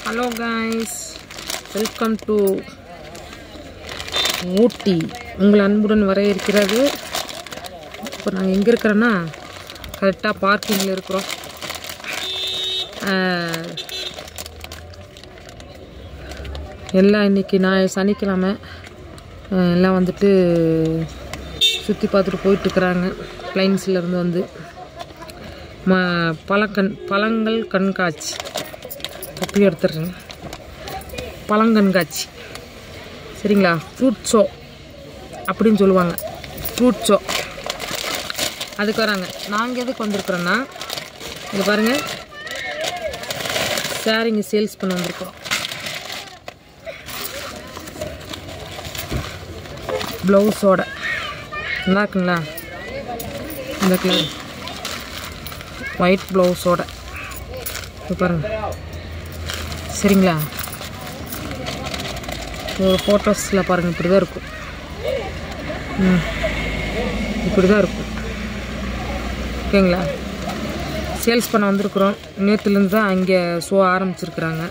Hello guys, welcome to ஊட்டி. உங்கள் அன்புடன் வர இருக்கிறது. இப்போ நாங்கள் எங்கே இருக்கிறோன்னா கரெக்டாக பார்க்கிங்கில் இருக்கிறோம். எல்லாம் இன்றைக்கி நான் சனிக்கிழமை எல்லாம் வந்துட்டு சுற்றி பார்த்துட்டு போயிட்டுருக்குறாங்க. பிளைன்ஸ்லேருந்து வந்து பழங்கள் கண்காட்சி அப்படி எடுத்துடுறேங்க. பழங்கண்காட்சி சரிங்களா, ஃப்ரூட் ஷோ அப்படின்னு சொல்லுவாங்க. ஃப்ரூட் ஷோ அதுக்கு வராங்க. நாங்கள் எதுக்கு வந்திருக்குறோன்னா, இங்கே பாருங்கள், சாரீங்க சேல்ஸ் பண்ண வந்திருக்கிறோம். ப்ளவுஸோட நல்லா இருக்குங்களா? இந்த கலர் ஒயிட் ப்ளவுஸோட இது பாருங்கள் சரிங்களா. ஒரு ஃபோட்டோஸில் பாருங்கள், இப்படி தான் இருக்கும். இப்படி தான் இருக்கும் ஓகேங்களா. சேல்ஸ் பண்ண வந்திருக்குறோம். நேற்றுலேருந்து தான் இங்கே ஷோ ஆரம்பிச்சிருக்குறாங்க.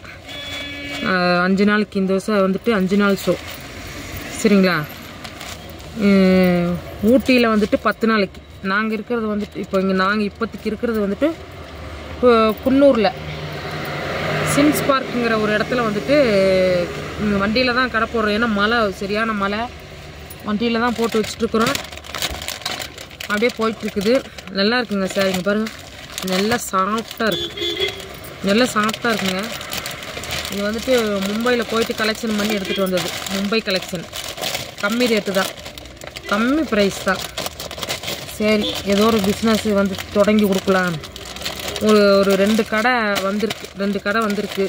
5 நாளைக்கு இந்த வருஷம் வந்துட்டு 5 நாள் ஷோ சரிங்களா. ஊட்டியில் வந்துட்டு 10 நாளைக்கு. நாங்கள் இருக்கிறது வந்துட்டு இப்போ இங்கே நாங்கள் இப்போதைக்கு இருக்கிறது வந்துட்டு குன்னூரில் சிம்ஸ் பார்க்குங்கிற ஒரு இடத்துல வந்துட்டு வண்டியில் தான் கடை போடுறோம். ஏன்னா மழை, சரியான மழை, வண்டியில் தான் போட்டு வச்சுட்ருக்குறோம். அப்படியே போயிட்டுருக்குது. நல்லா இருக்குங்க சார். இங்கே பாருங்கள், நல்லா சாஃப்டாக இருக்குது, நல்லா சாஃப்டாக இருக்குங்க. இது வந்துட்டு மும்பையில் போயிட்டு கலெக்ஷன் பண்ணி எடுத்துகிட்டு வந்தது. மும்பை கலெக்ஷன். கம்மி ரேட்டு தான், கம்மி ப்ரைஸ் தான். சரி, ஏதோ ஒரு பிஸ்னஸ் வந்து தொடங்கி கொடுக்கலாம். ஒரு 2 கடை வந்திருக்கு, 2 கடை வந்திருக்கு.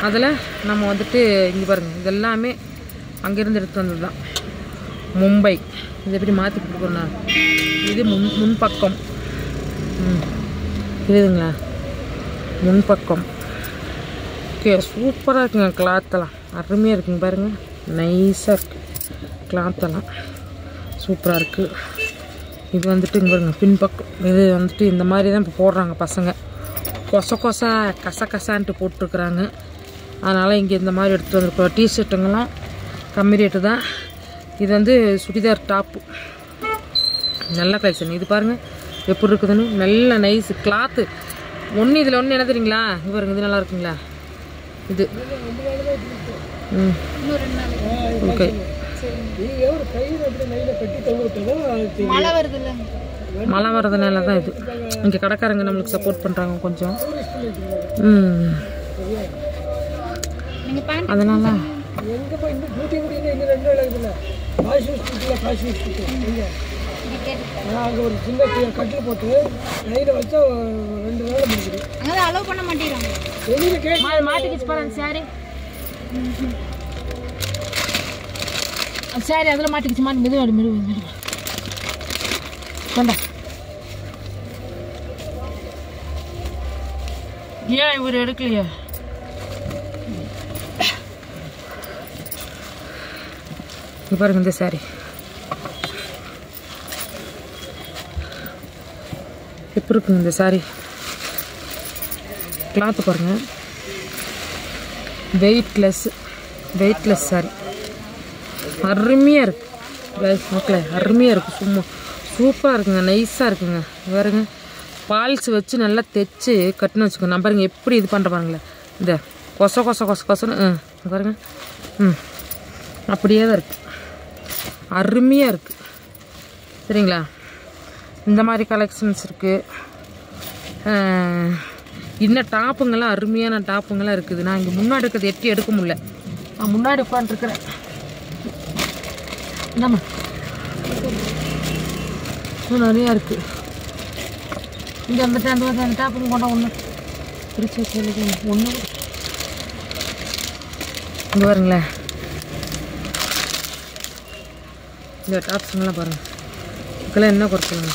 அதில் நம்ம வந்துட்டு இங்கே பாருங்கள், இதெல்லாமே அங்கேருந்து எடுத்து வந்தது தான். மும்பை. இது எப்படி மாற்றி கொடுக்குறோண்ணா, இது முன்பக்கம் புரியுதுங்களா, முன்பக்கம். ஓகே, சூப்பராக இருக்குங்க. கிளாத்தெல்லாம் அருமையாக இருக்குங்க. பாருங்கள், நைஸாக இருக்குது கிளாத்தெல்லாம், சூப்பராக இருக்குது. இது வந்துட்டு இங்கே பாருங்கள், பின்பக்கம். இது வந்துட்டு இந்த மாதிரி தான் இப்போ போடுறாங்க பசங்க. கசகசான்ட்டு போட்டுருக்குறாங்க. அதனால் இங்கே இந்த மாதிரி எடுத்துகிட்டு வந்துருக்கோம். டிஷர்ட்டுங்கெல்லாம் கம்மி ரேட்டு தான். இது வந்து சுடிதார் டாப்பு, நல்ல கலெக்ஷன். இது பாருங்கள் எப்படி இருக்குதுன்னு, நல்ல நைஸ் கிளாத்து. இதில் ஒன்று என்ன தெரியுங்களா, இது பாருங்க, இது நல்லா இருக்குங்களா இது. ஓகே, மழை வர்றதுனால தான் இது. இங்கே கடைக்காரங்க நம்மளுக்கு சப்போர்ட் பண்ணுறாங்க கொஞ்சம். அதனால ஒரு சின்ன கட்டில் போட்டு லைனை வச்சா 2 வேலை முடிஞ்சுது. அங்கே அலோவ் பண்ண மாட்டேங்கிறாங்க. மாட்டிக்கிச்சு பாருங்க சாரி. சரி, அதில் மாட்டிக்கிச்சு. மெது கொண்டா. ஏன் இவர் எடுக்கலையா? இது பாருங்க, இந்த சாரி எப்படி இருக்குங்க. இந்த சாரி கிளாத்து பாருங்கள், வெயிட்லெஸ் சாரி. அருமையாக இருக்குது மக்களே, அருமையாக இருக்குது. சும்மா சூப்பராக இருக்குங்க, நைஸாக இருக்குங்க. பாருங்க, பால்ஸ் வச்சு நல்லா தைச்சு கட்டுன்னு வச்சுக்கோங்க. நான் பாருங்க எப்படி இது பண்ணுற பாருங்களேன். இந்த கொசன்னு பாருங்க. அப்படியே தான் இருக்குது, அருமையாக இருக்குது சரிங்களா. இந்த மாதிரி கலெக்ஷன்ஸ் இருக்குது. இன்னும் டாப்புங்கெல்லாம் அருமையான டாப்புங்கெல்லாம் இருக்குது. நான் இங்கே முன்னாடி இருக்கிறது எட்டி எடுக்க முடியல. நான் முன்னாடி உட்காந்துருக்குறேன். என்னம்மா நிறையா இருக்குது. இங்கே அந்த டாப்புங்க கொண்டா ஒன்று பிரித்து வச்சு ஒன்று. இங்கே பாருங்களேன், இந்த டாப்ஸுங்கெல்லாம் பாருங்கள். இதுக்கெல்லாம் என்ன குறைச்சுங்க,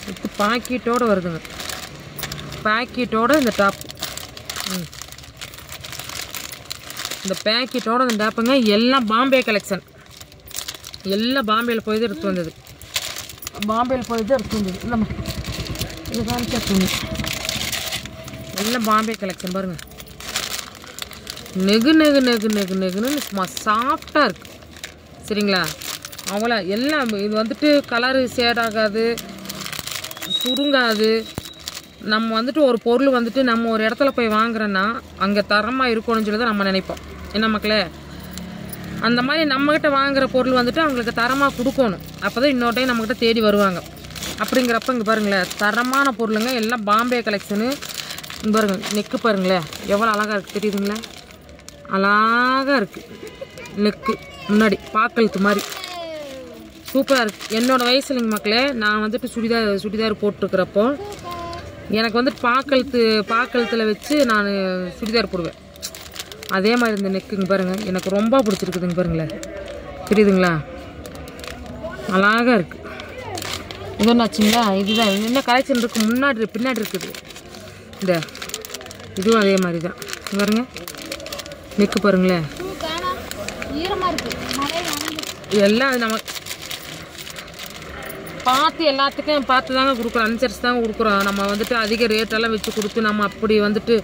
இது பாக்கெட்டோடு வருதுங்க. பாக்கெட்டோட இந்த டாப் இந்த பேக்கெட்டோட இந்த டாப்புங்க எல்லாம் பாம்பே கலெக்ஷன். எல்லாம் பாம்பேயில் போய் தான் எடுத்து வந்தது. பாம்பேயில் போய் தான் எடுத்து வந்தது. நம்ம இது காமிச்சு எல்லாம் பாம்பே கலெக்ஷன் பாருங்கள். நெகு நெகு நெகு நெகு நெகுன்னு சும்மா சாஃப்டாக இருக்குது. சரிங்களா? அவ்வளோ எல்லாம் இது வந்துட்டு கலரு ஷேட் ஆகாது, சுருங்காது. நம்ம வந்துட்டு ஒரு பொருள் வந்துட்டு நம்ம ஒரு இடத்துல போய் வாங்குறோன்னா அங்கே தரமாக இருக்கணும்னு சொல்லி தான் நம்ம நினைப்போம். என்ன மக்களே, அந்த மாதிரி நம்மக்கிட்ட வாங்குகிற பொருள் வந்துட்டு அவங்களுக்கு தரமாக கொடுக்கணும். அப்போ தான் இன்னொரு டைம் நம்மக்கிட்ட தேடி வருவாங்க. அப்படிங்கிறப்ப இங்கே பாருங்களேன், தரமான பொருளுங்க எல்லாம் பாம்பே கலெக்ஷனு. இங்கே பாருங்கள், நெக்கு பாருங்களேன் எவ்வளோ அழகாக இருக்குது தெரியுதுங்களா? அழகாக இருக்குது நெக்கு, முன்னாடி பாக்கழுத்து மாதிரி சூப்பராக இருக்குது. என்னோடய வயசுலங்க மக்களே, நான் வந்துட்டு சுடிதார் போட்டிருக்கிறப்போ எனக்கு வந்துட்டு பாக்கழுத்தில் வச்சு நான் சுடிதார் போடுவேன். அதே மாதிரி இந்த நெக்குங்க பாருங்கள் எனக்கு ரொம்ப பிடிச்சிருக்குதுங்க. பாருங்களேன், தெரியுதுங்களா? அழகாக இருக்குது. இது என்னாச்சுங்களா? இதுதான் என்ன கலெக்ஷன் இருக்குது, முன்னாடி பின்னாடி இருக்குது. இந்த இதுவும் அதே மாதிரி தான் பாருங்க. நெக்கு பாருங்களேன், எல்லாம் நம்ம பார்த்து எல்லாத்துக்கும் பார்த்து தாங்க கொடுக்குறோம், அனுசரிச்சு தாங்க கொடுக்குறோம். நம்ம வந்துட்டு அதிக ரேட்டெல்லாம் வச்சு கொடுத்து நம்ம அப்படி வந்துட்டு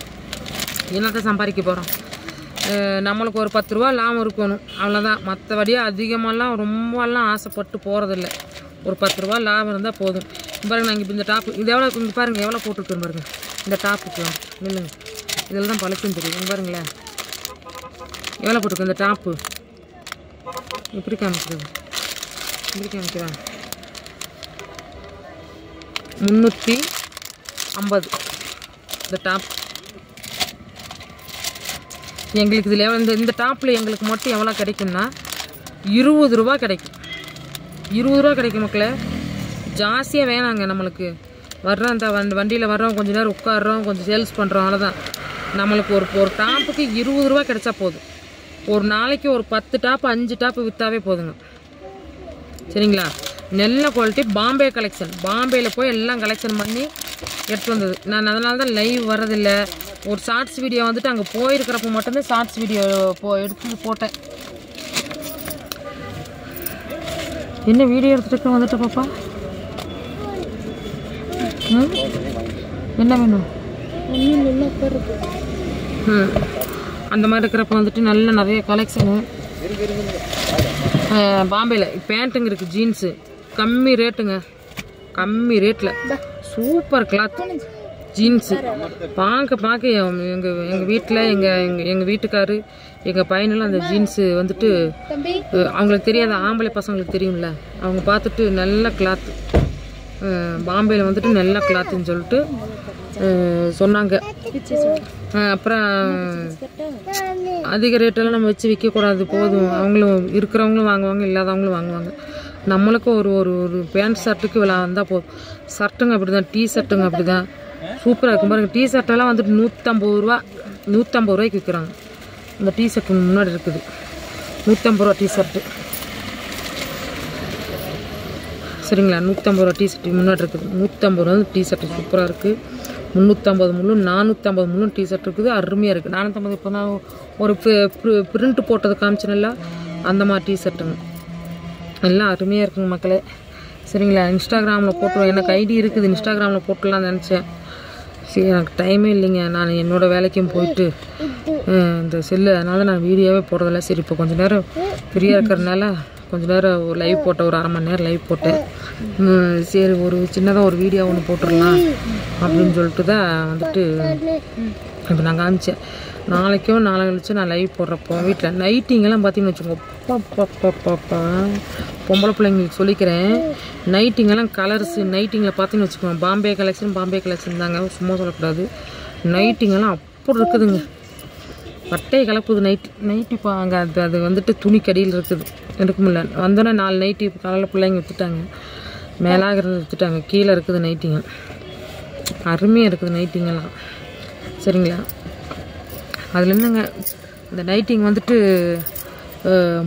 என்னத்தை சம்பாதிக்க போகிறோம்? நம்மளுக்கு ஒரு 10 ரூபா லாபம் இருக்கணும், அவ்வளோதான். மற்றபடியாக அதிகமாகலாம் ரொம்பலாம் ஆசைப்பட்டு போகிறதில்ல. ஒரு 10 ரூபா லாபம் இருந்தால் போதும். பாருங்க, நாங்கள் இப்போ இந்த டாப்பு இது எவ்வளோ இங்கே பாருங்கள் எவ்வளோ போட்டுருக்கேன் பாருங்கள். இந்த டாப்புக்கு இல்லைங்க, இதில் தான் பழக்கம் தெரியும். இங்கே பாருங்களேன் எவ்வளோ போட்டிருக்கேன் இந்த டாப்பு. இப்படி காமிக்கிறது, இப்படி காமிக்கிறேன். 350 இந்த டாப். எங்களுக்கு இதில் இந்த டாப்பில் எங்களுக்கு மட்டும் எவ்வளோ கிடைக்கும்னா 20 ரூபா கிடைக்கும். 20 ரூபா கிடைக்கும் மக்களே. ஜாஸ்தியாக வேணாங்க நம்மளுக்கு. வர்றோம் இந்த வண்டியில் வர்றோம், கொஞ்சம் நேரம் உட்காடுறோம், கொஞ்சம் சேல்ஸ் பண்ணுறோம், அவ்வளோதான். நம்மளுக்கு ஒரு டாப்புக்கு 20 ரூபா கிடைச்சா போதும். ஒரு நாளைக்கு ஒரு 10 டாப்பு 5 டாப்பு விற்றாவே போதுங்க. சரிங்களா? நல்ல குவாலிட்டி பாம்பே கலெக்ஷன். பாம்பேயில் போய் எல்லாம் கலெக்ஷன் பண்ணி எடுத்து வந்தது. நான் அதனால தான் லைவ் வரதில்லை. ஒரு ஷார்ட்ஸ் வீடியோ வந்துட்டு அங்கே போயிருக்கிறப்ப மட்டும்தான் ஷார்ட்ஸ் வீடியோ எடுத்து போட்டேன். என்ன வீடியோ எடுத்துகிட்டு வந்துட்டு பாப்பா? என்ன வேணும்? அந்த மாதிரி இருக்கிறப்ப வந்துட்டு நல்ல நிறைய கலெக்ஷனு பாம்பேயில். பேண்ட்டுங்க இருக்குது, ஜீன்ஸு கம்மி ரேட்டுங்க, கம்மி ரேட்டில் சூப்பர் கிளாத் ஜீன்ஸு. பார்க்க எங்கள் வீட்டில் எங்கள் வீட்டுக்காரு எங்கள் பையனெல்லாம் அந்த ஜீன்ஸு வந்துட்டு அவங்களுக்கு தெரியாத ஆம்பளை பசங்களுக்கு தெரியும்ல, அவங்க பார்த்துட்டு நல்ல கிளாத்து பாம்பேயில் வந்துட்டு நல்ல கிளாத்துன்னு சொல்லிட்டு சொன்னாங்க. அப்புறம் அதிக ரேட்டெல்லாம் நம்ம வச்சு விற்கக்கூடாது, போதும். அவங்களும் இருக்கிறவங்களும் வாங்குவாங்க, இல்லாதவங்களும் வாங்குவாங்க. நம்மளுக்கு ஒரு பேண்ட் ஷர்ட்டுக்கு விலை வந்தால் போதும். ஷர்ட்டுங்க அப்படி தான், டீ ஷர்ட்டுங்க அப்படி தான் சூப்பராக இருக்கும் பாருங்கள். டீ ஷர்ட்டெல்லாம் வந்துட்டு 150 ரூபா 150 ரூபாய்க்கு விற்கிறாங்க. இந்த டீ ஷர்ட்டு முன்னாடி இருக்குது 150 ரூபா டீ ஷர்ட்டு. சரிங்களா? 150 ரூபா டீ ஷர்ட்டு முன்னாடி இருக்குது. 150 ரூபா டீ ஷர்ட்டு சூப்பராக இருக்குது. 350 முள்ளும் 450 முள்ளும் டீ ஷர்ட் இருக்குது, அருமையாக இருக்குது. 450 இப்போ நான் ஒரு பிரிண்ட் போட்டது காமிச்சேன்ல, அந்த மாதிரி டீ ஷர்ட்டுங்க எல்லாம் அருமையாக இருக்குங்க மக்களே. சரிங்களா? இன்ஸ்டாகிராமில் போட்டுருவோம், எனக்கு ஐடி இருக்குது, இன்ஸ்டாகிராமில் போட்டுடலான்னு நினச்சேன். சரி, எனக்கு டைமே இல்லைங்க, நான் என்னோடய வேலைக்கும் போயிட்டு இந்த செல்லு, அதனால நான் வீடியோவே போடுறதில்ல. சரி, இப்போ கொஞ்சம் நேரம் ஃப்ரீயாக இருக்கிறதுனால கொஞ்சம் நேரம் ஒரு லைவ் போட்டேன், ஒரு 1/2 மணி நேரம் லைவ் போட்டேன். சரி, ஒரு சின்னதாக ஒரு வீடியோ ஒன்று போட்டுடலாம் அப்படின்னு சொல்லிட்டு தான் வந்துட்டு இப்போ நான் காமிச்சேன். நாளைக்கும் நாளை கழிச்சு நான் லைவ் போடுறப்போ வீட்டில் நைட்டிங்கெல்லாம் பார்த்தீங்கன்னு வச்சுக்கோங்க, பாப்பா பொம்பளை பிள்ளைங்களுக்கு சொல்லிக்கிறேன். நைட்டிங்கெல்லாம் கலர்ஸு நைட்டிங்கில் பார்த்தீங்கன்னு வச்சுக்கோங்க, பாம்பே கலெக்ஷன் தாங்க, சும்மா சொல்லக்கூடாது. நைட்டிங்கெல்லாம் அப்படி இருக்குதுங்க, பட்டையை கலப்புது நைட்டி அங்கே அது வந்துட்டு துணி கடியில் இருக்குது, இருக்குமில்ல. வந்தோடனே 4 நைட்டி காலையில் பிள்ளைங்க விற்றுட்டாங்க, மேலாகிறது விற்றுட்டாங்க, கீழே இருக்குது நைட்டிங்க, அருமையாக இருக்குது நைட்டிங்கெல்லாம். சரிங்களா? அதில் என்னங்க, இந்த நைட்டிங் வந்துட்டு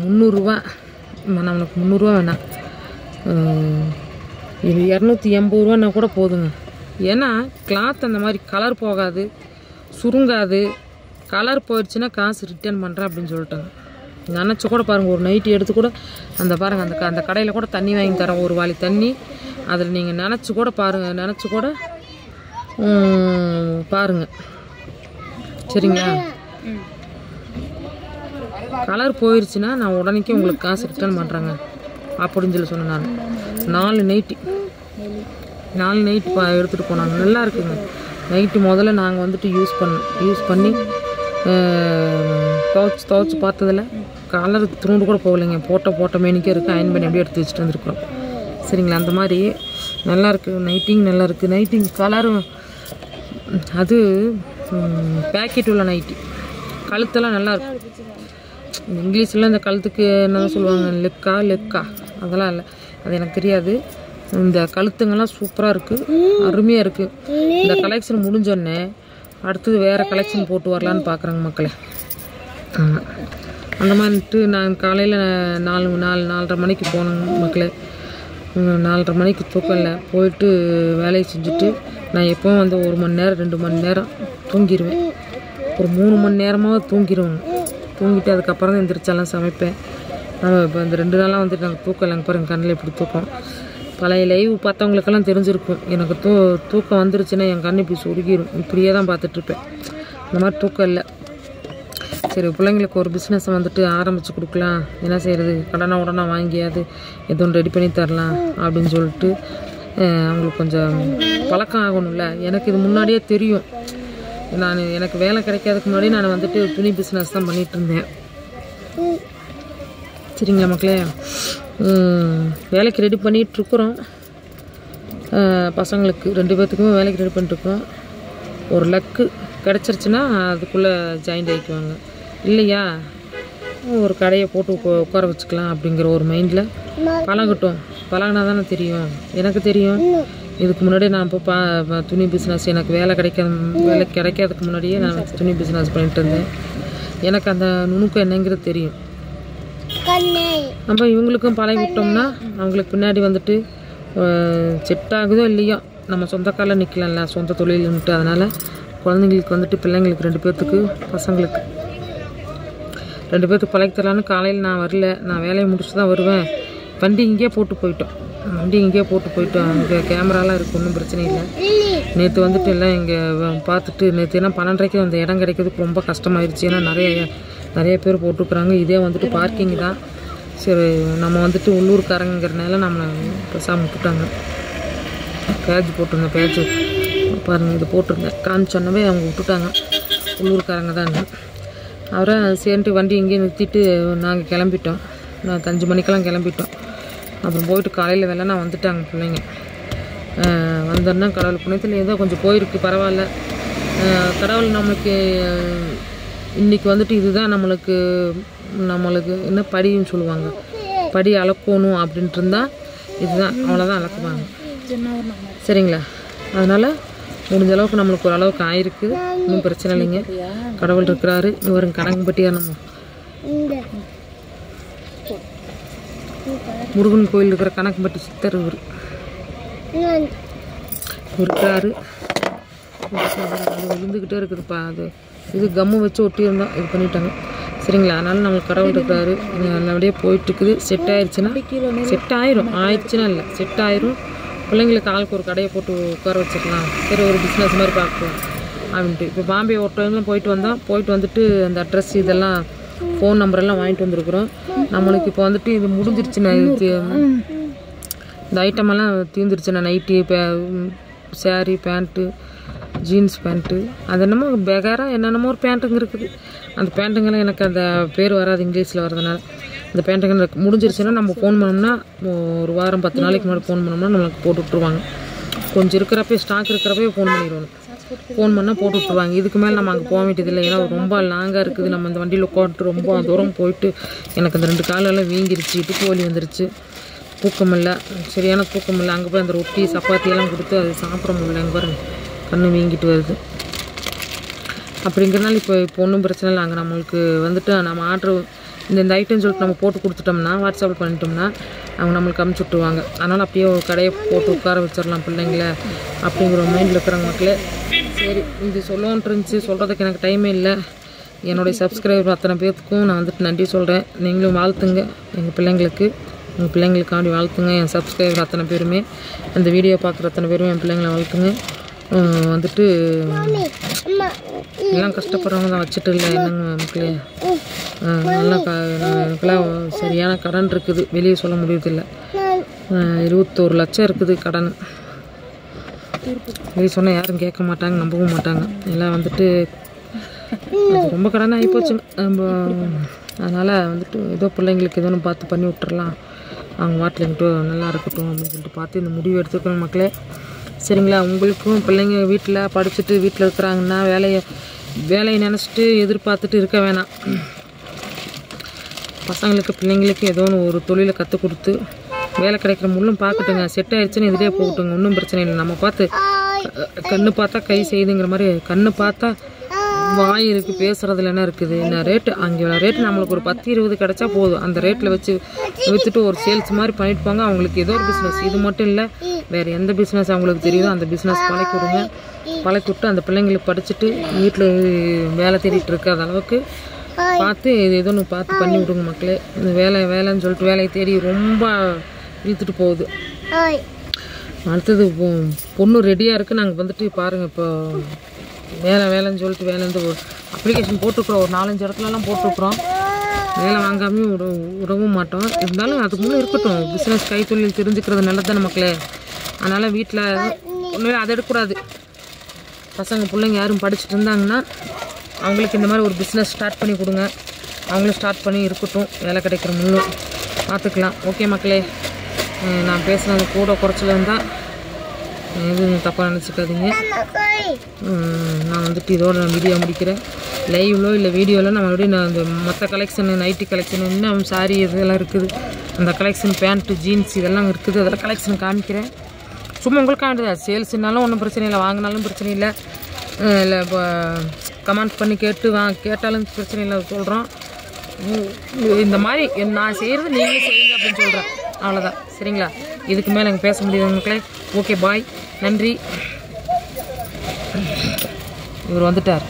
300 ரூபா. நம்மளுக்கு 300 ரூபா வேணாம், இது 280 ரூபான்னா கூட போதுங்க. ஏன்னா கிளாத் அந்த மாதிரி கலர் போகாது, சுருங்காது, கலர் போயிடுச்சுன்னா காசு ரிட்டர்ன் பண்ணுறேன் அப்படின்னு சொல்லிட்டாங்க. நினச்சி கூட பாருங்கள், ஒரு நைட்டி எடுத்து கூட அந்த பாருங்கள் அந்த கடையில் கூட தண்ணி வாங்கி தரேன், ஒரு வாளி தண்ணி. அதில் நீங்கள் நினச்சி கூட பாருங்கள், நினச்சி கூட பாருங்கள் சரிங்களா. கலர் போயிடுச்சுன்னா நான் உடனேக்கே உங்களுக்கு காசு ரிட்டர்ன் பண்ணுறேங்க அப்படின்னு சொல்லி சொன்னேன். நான் 4 நைட்டி எடுத்துகிட்டு போனாங்க. நல்லா இருக்குங்க நைட்டி. முதல்ல நாங்கள் வந்துட்டு யூஸ் பண்ணி துவைச்சி பார்த்ததில் கலர் துருண்டு கூட போகலைங்க. போட்ட மேனிக்கே இருக்குது. அயன் பண்ணி அப்படியே எடுத்து வச்சுட்டு வந்துருக்குறோம் சரிங்களா. அந்த மாதிரி நல்லாயிருக்கு நைட்டிங், நல்லாயிருக்கு நைட்டிங். கலரும் அது பேக்கெட் உள்ள நைட்டி. கழுத்தெல்லாம் நல்லாயிருக்கும். இங்கிலீஷில் இந்த கழுத்துக்கு என்ன சொல்லுவாங்க, லெக்கா அதெல்லாம் இல்லை, அது எனக்கு தெரியாது. இந்த கழுத்துங்கெல்லாம் சூப்பராக இருக்குது, அருமையாக இருக்குது. இந்த கலெக்ஷன் முடிஞ்சோடனே அடுத்தது வேறு கலெக்ஷன் போட்டு வரலான்னு பார்க்குறேங்க மக்களே. அந்த மாதிரிட்டு நான் காலையில் 4:30 மணிக்கு போனேங்க மக்களே. 4:30 மணிக்கு தூக்கம் இல்லை. போயிட்டு வேலையை செஞ்சுட்டு நான் எப்போவும் வந்து 1 மணி நேரம் 2 மணி நேரம் தூங்கிடுவேன். ஒரு 3 மணி நேரமாக தூங்கிடுவேங்க. தூங்கிட்டு அதுக்கப்புறம் தான் எந்திரிச்சாலாம் சமைப்பேன். நம்ம இப்போ இந்த 2 நாளாக வந்துட்டு நாங்கள் தூக்கம் இல்லைங்க பாருங்கள், கண்ணில் இப்படி தூக்கம். பழைய லைவ் பார்த்தவங்களுக்கெல்லாம் தெரிஞ்சிருக்கும். எனக்கு தூக்கம் வந்துருச்சுன்னா என் கண் இப்படி சொருகிடும். இப்படியே தான் பார்த்துட்ருப்பேன். இந்த மாதிரி தூக்கம் இல்லை. சரி, பிள்ளைங்களுக்கு ஒரு பிஸ்னஸை வந்துட்டு ஆரம்பித்து கொடுக்கலாம், என்ன செய்கிறது, உடனே வாங்கியாவது எதுவும் ரெடி பண்ணி தரலாம் அப்படின்னு சொல்லிட்டு அவங்களுக்கு கொஞ்சம் பழக்கம் ஆகணும்ல. எனக்கு இது முன்னாடியே தெரியும். எனக்கு வேலை கிடைக்காதுக்கு முன்னாடி நான் வந்துட்டு துணி பிஸ்னஸ் தான் பண்ணிகிட்டு இருந்தேன் சரிங்களா மக்களே. வேலைக்கு ரெடி பண்ணிகிட்ருக்குறோம். பசங்களுக்கு 2 பேர்த்துக்குமே வேலைக்கு ரெடி பண்ணிட்டுருக்குறோம். ஒரு லக்கு கிடச்சிருச்சுன்னா அதுக்குள்ளே ஜாயின்ட் ஆகிக்குவாங்க. இல்லையா ஒரு கடையை போட்டு உட்கார வச்சுக்கலாம் அப்படிங்கிற ஒரு மைண்டில் பழகட்டும். பழகினா தானே தெரியும். எனக்கு தெரியும். இதுக்கு முன்னாடியே நான் இப்போ துணி பிஸ்னஸ், எனக்கு வேலை கிடைக்காததுக்கு முன்னாடியே நான் துணி பிஸ்னஸ் பண்ணிட்டு இருந்தேன். எனக்கு அந்த நுணுக்கம் என்னங்கிறது தெரியும். நம்ம இவங்களுக்கும் பழகி விட்டோம்னா அவங்களுக்கு பின்னாடி வந்துட்டு செட் ஆகுதோ இல்லையோ நம்ம சொந்த காலில் நிற்கலாம்ல, சொந்த தொழில்ன்ட்டு. அதனால் குழந்தைங்களுக்கு வந்துட்டு பிள்ளைங்களுக்கு 2 பேர்த்துக்கு பசங்களுக்கு 2 பேர்த்துக்கு பழகி தரலான்னு காலையில் நான் வரல. நான் வேலையை முடிச்சுட்டு தான் வருவேன். வண்டி இங்கேயே போட்டு போயிட்டோம். அங்கே கேமராலாம் இருக்குது, ஒன்றும் பிரச்சனை இல்லை. நேற்று வந்துட்டு எல்லாம் இங்கே பார்த்துட்டு நேற்று ஏன்னா 12:30க்கு அந்த இடம் கிடைக்கிறதுக்கு ரொம்ப கஷ்டமாயிருச்சு. ஏன்னா நிறைய பேர் போட்டுருக்குறாங்க. இதே வந்துட்டு பார்க்கிங் தான். சரி, நம்ம வந்துட்டு உள்ளூர்காரங்கிறனால நம்மளை பேசாமல் விட்டுட்டாங்க. பேட்ஜ் போட்டிருந்தேன், பேட்ஜ் பாருங்கள் இது போட்டிருந்தேன், காமிச்சோன்னவே அவங்க விட்டுட்டாங்க. உள்ளூர்காரங்க தாங்க. அவரை சேர்ந்துட்டு வண்டி இங்கேயே நிறுத்திட்டு நாங்கள் கிளம்பிட்டோம். நான் 5 மணிக்கெல்லாம் கிளம்பிட்டோம். அப்புறம் போயிட்டு காலையில் வெள்ளனா வந்துட்டாங்க பிள்ளைங்க. வந்தோன்னா கடவுள் புண்ணியத்தில் ஏதோ கொஞ்சம் போயிருக்கு, பரவாயில்ல. கடவுள் நம்மளுக்கு இன்றைக்கி வந்துட்டு இதுதான் நம்மளுக்கு என்ன படின்னு சொல்லுவாங்க, படி அளக்கணும் அப்படின்ட்டு இருந்தால் இதுதான், அவ்வளோதான் அளக்குவாங்க சரிங்களா. அதனால் முடிஞ்ச அளவுக்கு நம்மளுக்கு ஒரு அளவுக்கு ஆயிருக்கு, ஒன்றும் பிரச்சனை இல்லைங்க. கடவுள் இருக்கிறாரு. இவருங்க கணக்கம்பட்டியாக நம்ம முருகன் கோயில் இருக்கிற கணக்கம்பட்டி சித்தர் இவர் இருக்கிறாரு. அது விழுந்துக்கிட்டே இருக்குதுப்பா. அது இது கம்மு வச்சு ஒட்டி இருந்தோம், இது பண்ணிட்டாங்க சரிங்களா. அதனால் நம்மளுக்கு கடவுள் இருக்கிறாரு. நல்லபடியாக போயிட்டுருக்குது. செட் ஆயிடுச்சுன்னா ஆயிடுச்சுன்னா இல்லை, செட் ஆயிரும். பிள்ளைங்களுக்கு ஆளுக்கு ஒரு கடையை போட்டு உட்கார வச்சுக்கலாம். சரி, ஒரு பிஸ்னஸ் மாதிரி பார்க்கலாம் அப்படின்ட்டு. இப்போ பாம்பே ஒரு டைம்லாம் போயிட்டு வந்துட்டு அந்த அட்ரஸ் இதெல்லாம் ஃபோன் நம்பரெல்லாம் வாங்கிட்டு வந்துருக்குறோம். நம்மளுக்கு இப்போ வந்துட்டு இது முடிஞ்சிருச்சுன்னா இந்த ஐட்டமெல்லாம் தீர்ந்துருச்சுன்னா nightie, sari, pant, jeans pant, அது என்னமோ பெகாராக என்னென்னமோ ஒரு பேண்ட்டுங்க இருக்குது. அந்த பேண்ட்டுங்கெல்லாம் எனக்கு அந்த பேர் வராது, இங்கிலீஷில் வரதுனால. அந்த பேண்ட்டுங்க முடிஞ்சிருச்சுன்னா நம்ம ஃபோன் பண்ணோம்னா ஒரு வாரம் 10 நாளைக்கு முன்னாடி ஃபோன் பண்ணோம்னா நம்மளுக்கு போட்டு விட்ருவாங்க. கொஞ்சம் இருக்கிறப்ப ஸ்டாக் இருக்கிறப்பே ஃபோன் பண்ணிடுவோம். ஃபோன் பண்ணால் போட்டு விட்ருவாங்க. இதுக்கு மேலே நம்ம அங்கே போக வேண்டியதில்லை. ஏன்னா ரொம்ப லாங்காக இருக்குது. நம்ம இந்த வண்டியில் உட்காந்துட்டு ரொம்ப தூரம் போயிட்டு எனக்கு அந்த 2 காலெல்லாம் வீங்கிருச்சு, இடுப்பு வலி வந்துருச்சு, தூக்கம் இல்லை, சரியான தூக்கம் இல்லை. அங்கே போய் அந்த ரொட்டி சப்பாத்தியெல்லாம் கொடுத்து அது சாப்பிட முடியல. அங்கே பாருங்க கண்ணு வீங்கிட்டு வருது. அப்படிங்கிறனால இப்போ ஒன்றும் பிரச்சனை இல்லை. அங்கே நம்மளுக்கு வந்துட்டு நம்ம ஆர்டர் இந்த ஐட்டம் சொல்லிட்டு நம்ம போட்டு கொடுத்துட்டோம்னா, வாட்ஸ்அப்பில் பண்ணிட்டோம்னா அவங்க நம்மளுக்கு அமுச்சு விட்ருவாங்க. அதனால் அப்படியே ஒரு கடையை போட்டு உட்கார வச்சிடலாம் பிள்ளைங்கள அப்படிங்கிற மைண்டில் இருக்கிறவங்க மக்களே. சரி, இது சொல்லணுன்ட்டு இருந்துச்சு, சொல்கிறதுக்கு எனக்கு டைமே இல்லை. என்னுடைய சப்ஸ்கிரைபர் அத்தனை பேர்த்துக்கும் நான் வந்துட்டு நன்றி சொல்கிறேன். நீங்களும் வாழ்த்துங்க எங்கள் பிள்ளைங்களுக்கு, எங்கள் பிள்ளைங்களுக்காண்டி வாழ்த்துங்க. என் சப்ஸ்கிரைபர் அத்தனை பேருமே, அந்த வீடியோ பார்க்குற அத்தனை பேரும் என் பிள்ளைங்களை வாழ்த்துங்க. வந்துட்டு எல்லாம் கஷ்டப்படுறவங்க தான், வச்சுட்டு இல்லை என்னங்க மக்களே. நல்லா எனக்கெல்லாம் சரியான கடன் இருக்குது, வெளியே சொல்ல முடியறதில்லை. 21 லட்சம் இருக்குது கடன். வெளியே சொன்னால் யாரும் கேட்க மாட்டாங்க, நம்பவும் மாட்டாங்க. எல்லாம் வந்துட்டு அது ரொம்ப கடன் ஆகிப்போச்சுங்க. அதனால் வந்துட்டு ஏதோ பிள்ளைங்களுக்கு ஏதோ ஒன்று பார்த்து பண்ணி விட்டுறலாம், அவங்க வாட்டில்கிட்ட நல்லா இருக்கட்டும் அப்படின்னு சொல்லிட்டு பார்த்து இந்த முடிவு எடுத்துக்கணும் மக்களே. சரிங்களா? உங்களுக்கும் பிள்ளைங்க வீட்டில் படிச்சுட்டு வீட்டில் இருக்கிறாங்கன்னா வேலையை நினச்சிட்டு எதிர்பார்த்துட்டு இருக்க வேணாம். பசங்களுக்கு பிள்ளைங்களுக்கு ஏதோ ஒரு தொழிலை கற்றுக் கொடுத்து வேலை கிடைக்கிற முள்ளும் பார்க்கட்டுங்க. செட் ஆயிடுச்சுன்னு எதிரே போகட்டுங்க, ஒன்றும் பிரச்சனை இல்லை. நம்ம பார்த்து கண்ணு பார்த்தா கை செய்யுதுங்கிற மாதிரி, கண்ணு பார்த்தா வாய் இருக்குது, பேசுகிறதுல என்ன இருக்குது, என்ன ரேட்டு அங்கே ரேட்டு நம்மளுக்கு ஒரு 10-20 கிடச்சா போதும். அந்த ரேட்டில் வச்சு விற்றுட்டு ஒரு சேல்ஸ் மாதிரி பண்ணிட்டு போங்க. அவங்களுக்கு ஏதோ ஒரு பிஸ்னஸ், இது மட்டும் இல்லை வேறு எந்த பிஸ்னஸ் அவங்களுக்கு தெரியுதோ அந்த பிஸ்னஸ் பழக்கி விடுங்க. பழக்கி விட்டு அந்த பிள்ளைங்களுக்கு படிச்சுட்டு வீட்டில் வேலை தேடிட்டு இருக்காத அளவுக்கு பார்த்து ஏதோ ஒன்று பார்த்து பண்ணி விடுங்க மக்களே. இந்த வேலைன்னு சொல்லிட்டு வேலையை தேடி ரொம்ப இழுத்துட்டு போகுது. அடுத்தது பொண்ணு ரெடியாக இருக்குது. நாங்கள் வந்துட்டு பாருங்கள், இப்போ வேலைன்னு சொல்லிட்டு வேலைந்து அப்ளிகேஷன் போட்டுருக்குறோம், ஒரு 4-5 இடத்துலலாம் போட்டிருக்குறோம். வேலை வாங்காமையும் விடவும் மாட்டோம். இருந்தாலும் அதுக்கு முன்னே இருக்கட்டும், பிஸ்னஸ் கைத்தொழில் தெரிஞ்சுக்கிறது நல்லது தானே மக்களே. அதனால் வீட்டில் ஒன்றுமே அதை எடுக்கக்கூடாது. பசங்க பிள்ளைங்க யாரும் படிச்சுட்டு இருந்தாங்கன்னா அவங்களுக்கு இந்த மாதிரி ஒரு பிஸ்னஸ் ஸ்டார்ட் பண்ணி கொடுங்க. அவங்களும் ஸ்டார்ட் பண்ணி இருக்கட்டும், வேலை கிடைக்கிற முன்னும் பார்த்துக்கலாம். ஓகே மக்களே, நான் பேசுனது கூட குறைச்சல இருந்தால் எதுவும் தப்பாக நினச்சிக்காதீங்க. நான் வந்துட்டு இதோட நான் வீடியோ முடிக்கிறேன். லைவ்லோ இல்லை வீடியோவில் நான் மறுபடியும் நான் இந்த மற்ற கலெக்ஷனு, நைட்டி கலெக்ஷன், இன்னும் சாரீ இதெல்லாம் இருக்குது, அந்த கலெக்ஷன் பேண்ட்டு ஜீன்ஸ் இதெல்லாம் இருக்குது, அதெல்லாம் கலெக்ஷன் காமிக்கிறேன். சும்மா உங்களுக்காண்டி தான், சேல்ஸுனாலும் ஒன்றும் பிரச்சனை இல்லை, வாங்கினாலும் பிரச்சனை இல்லை, இல்லை இப்போ கமெண்ட் பண்ணி கேட்டாலும் பிரச்சனை இல்லை சொல்கிறோம். இந்த மாதிரி நான் செய்கிறது நீங்களும் செய்யுங்க அப்படின்னு சொல்கிறேன். அவ்வளோதான், சரிங்களா? இதுக்கு மேலே எனக்கு பேச முடியாது மக்களே. ஓகே, பாய், நன்றி. இவர் வந்துட்டார்.